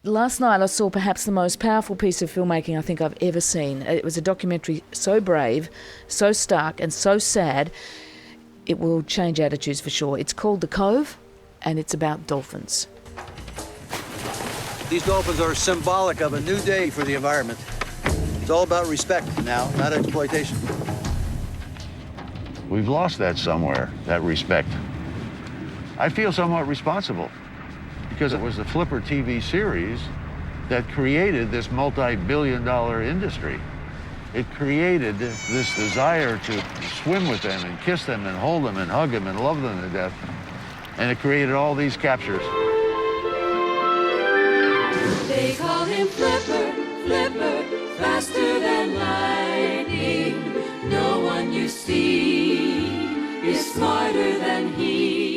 Last night I saw perhaps the most powerful piece of filmmaking I think I've ever seen. It was a documentary so brave, so stark and so sad, it will change attitudes for sure. It's called The Cove, and it's about dolphins. These dolphins are symbolic of a new day for the environment. It's all about respect now, not exploitation. We've lost that somewhere, that respect. I feel somewhat responsible because it was the Flipper TV series that created this multi-billion-dollar industry. It created this desire to swim with them and kiss them and hold them and hug them and love them to death. And it created all these captures. They call him Flipper, Flipper, faster than lightning. No one you see is smarter than he.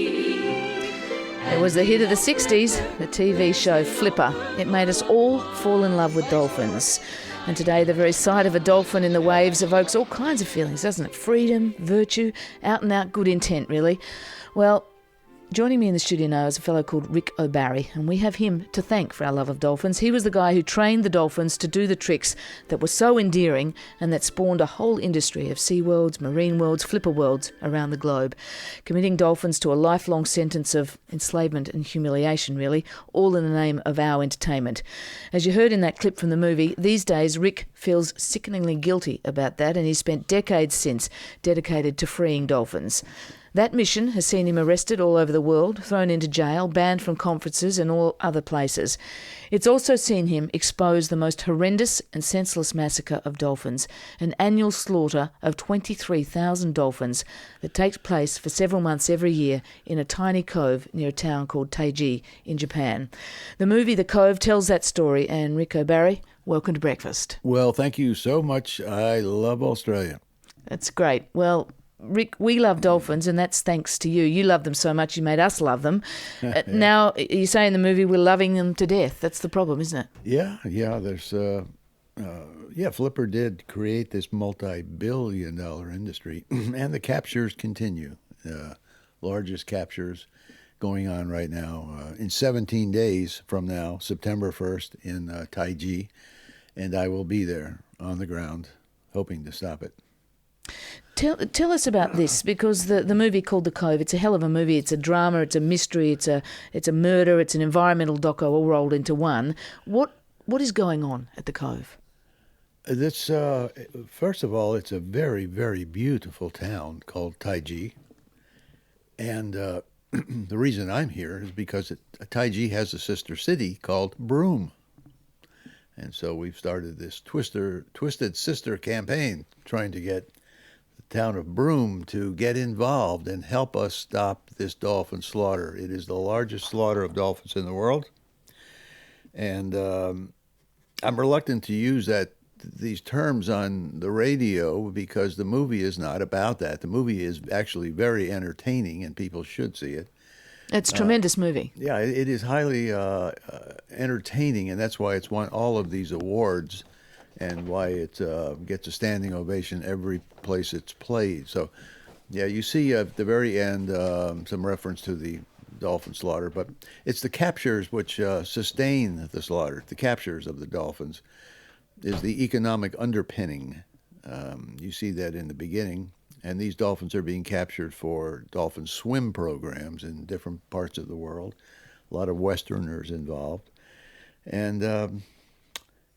It was the hit of the 60s, the TV show Flipper. It made us all fall in love with dolphins. And today the very sight of a dolphin in the waves evokes all kinds of feelings, doesn't it? Freedom, virtue, out and out good intent, really. Well, joining me in the studio now is a fellow called Rick O'Barry, and we have him to thank for our love of dolphins. He was the guy who trained the dolphins to do the tricks that were so endearing and that spawned a whole industry of sea worlds, marine worlds, flipper worlds around the globe, committing dolphins to a lifelong sentence of enslavement and humiliation, really, all in the name of our entertainment. As you heard in that clip from the movie, these days Rick feels sickeningly guilty about that, and he's spent decades since dedicated to freeing dolphins. That mission has seen him arrested all over the world, thrown into jail, banned from conferences and all other places. It's also seen him expose the most horrendous and senseless massacre of dolphins, an annual slaughter of 23,000 dolphins that takes place for several months every year in a tiny cove near a town called Taiji in Japan. The movie The Cove tells that story, and Rick O'Barry, welcome to breakfast. Well, thank you so much. I love Australia. That's great. Well, Rick, we love dolphins, and that's thanks to you. You love them so much, you made us love them. Yeah. Now, you say in the movie we're loving them to death. That's the problem, isn't it? Yeah. There's, Flipper did create this multi-billion-dollar industry, and the captures continue. Largest captures going on right now in 17 days from now, September 1st in Taiji, and I will be there on the ground, hoping to stop it. Tell us about this, because the movie called The Cove, it's a hell of a movie. It's a drama, it's a mystery, it's a murder, it's an environmental doco all rolled into one. What is going on at The Cove? This, first of all, it's a very, very beautiful town called Taiji. And the reason I'm here is because Taiji has a sister city called Broome. And so we've started this Twisted Sister campaign trying to get town of Broome to get involved and help us stop this dolphin slaughter. It is the largest slaughter of dolphins in the world. And I'm reluctant to use these terms on the radio because the movie is not about that. The movie is actually very entertaining and people should see it. It's a tremendous movie. Yeah, it is highly entertaining, and that's why it's won all of these awards and why it gets a standing ovation every place it's played. So, yeah, you see at the very end some reference to the dolphin slaughter, but it's the captures which sustain the slaughter. The captures of the dolphins is the economic underpinning. You see that in the beginning, and these dolphins are being captured for dolphin swim programs in different parts of the world. A lot of Westerners involved. And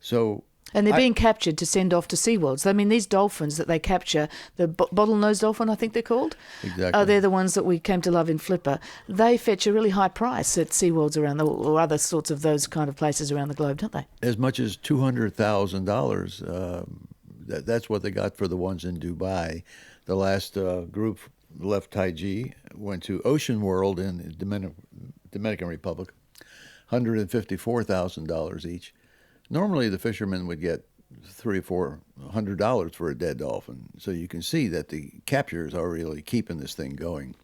so... And they're being captured to send off to SeaWorlds. I mean, these dolphins that they capture, the bottlenose dolphin, I think they're called. Exactly. They're the ones that we came to love in Flipper. They fetch a really high price at SeaWorlds or other sorts of those kind of places around the globe, don't they? As much as $200,000. That's what they got for the ones in Dubai. The last group left Taiji, went to Ocean World in the Dominican Republic, $154,000 each. Normally, the fishermen would get $300 or $400 for a dead dolphin. So you can see that the captures are really keeping this thing going.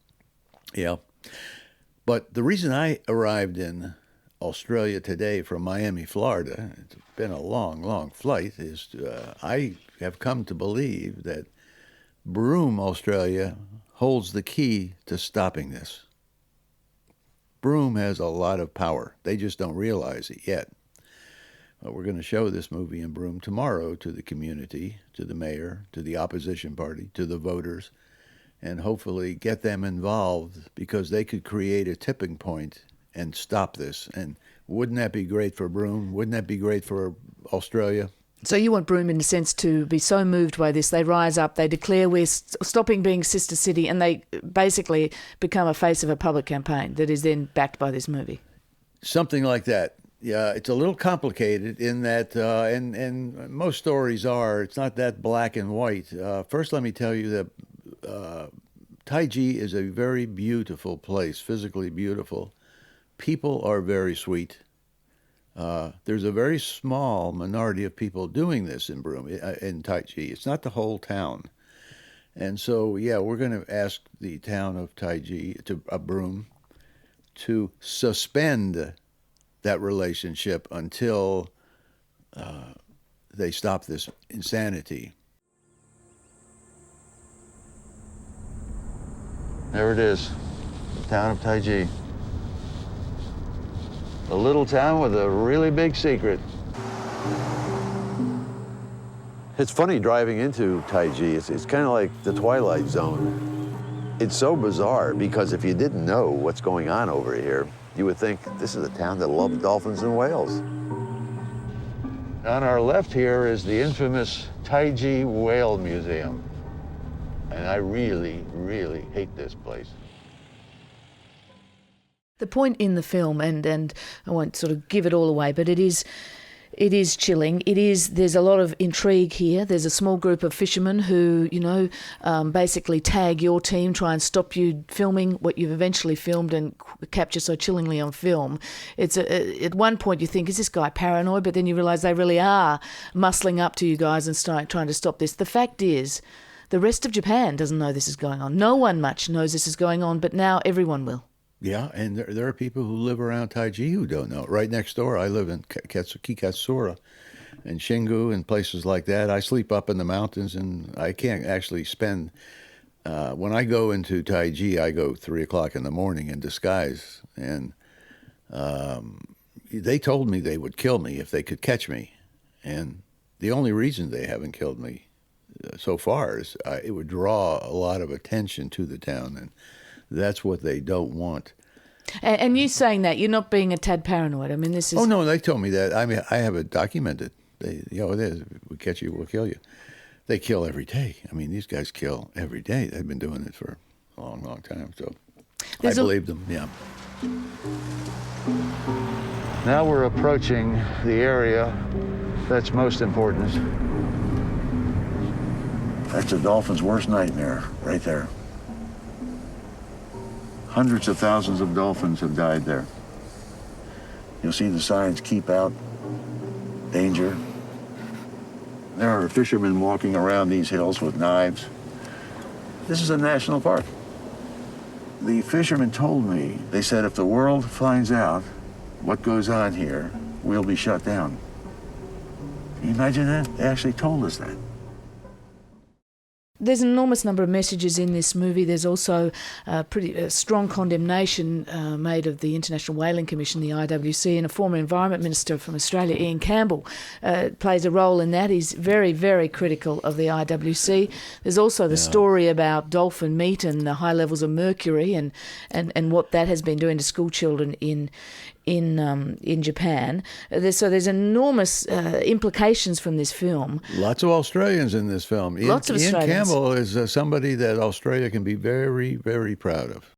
Yeah. But the reason I arrived in Australia today from Miami, Florida, it's been a long, long flight, is I have come to believe that Broome, Australia, holds the key to stopping this. Broome has a lot of power. They just don't realize it yet. We're going to show this movie in Broome tomorrow to the community, to the mayor, to the opposition party, to the voters, and hopefully get them involved because they could create a tipping point and stop this. And wouldn't that be great for Broome? Wouldn't that be great for Australia? So you want Broome, in a sense, to be so moved by this, they rise up, they declare we're stopping being sister city, and they basically become a face of a public campaign that is then backed by this movie. Something like that. Yeah, it's a little complicated in that, and most stories are, it's not that black and white. First, let me tell you that Taiji is a very beautiful place, physically beautiful. People are very sweet. There's a very small minority of people doing this in Broome, in Taiji. It's not the whole town. And so, yeah, we're going to ask the town of Taiji, Broome, to suspend that relationship until they stop this insanity. There it is, the town of Taiji. A little town with a really big secret. It's funny driving into Taiji. It's kind of like the Twilight Zone. It's so bizarre because if you didn't know what's going on over here, you would think this is a town that loves dolphins and whales. On our left here is the infamous Taiji Whale Museum. And I really, really hate this place. The point in the film, and I won't sort of give it all away, but it is chilling. There's a lot of intrigue here. There's a small group of fishermen who, basically tag your team, try and stop you filming what you've eventually filmed and capture so chillingly on film. At one point you think, is this guy paranoid? But then you realise they really are muscling up to you guys and trying to stop this. The fact is, the rest of Japan doesn't know this is going on. No one much knows this is going on, but now everyone will. Yeah, and there are people who live around Taiji who don't know. Right next door, I live in Kikatsura and Shingu and places like that. I sleep up in the mountains, and I can't actually spend... when I go into Taiji, I go 3 o'clock in the morning in disguise, and they told me they would kill me if they could catch me. And the only reason they haven't killed me so far is it would draw a lot of attention to the town, and that's what they don't want. And you saying that, you're not being a tad paranoid. I mean, this is... Oh, no, they told me that. I mean, I have it documented. It is. We catch you, we'll kill you. They kill every day. I mean, these guys kill every day. They've been doing it for a long, long time. So I believe them, yeah. Now we're approaching the area that's most important. That's a dolphin's worst nightmare, right there. Hundreds of thousands of dolphins have died there. You'll see the signs, keep out, danger. There are fishermen walking around these hills with knives. This is a national park. The fishermen told me, they said if the world finds out what goes on here, we'll be shut down. Can you imagine that? They actually told us that. There's an enormous number of messages in this movie. There's also pretty strong condemnation made of the International Whaling Commission, the IWC, and a former Environment Minister from Australia, Ian Campbell, plays a role in that. He's very, very critical of the IWC. There's also the story about dolphin meat and the high levels of mercury and what that has been doing to school children in Japan. There's enormous implications from this film. Lots of Australians in this film. Lots of Australians. Ian Campbell is somebody that Australia can be very, very proud of.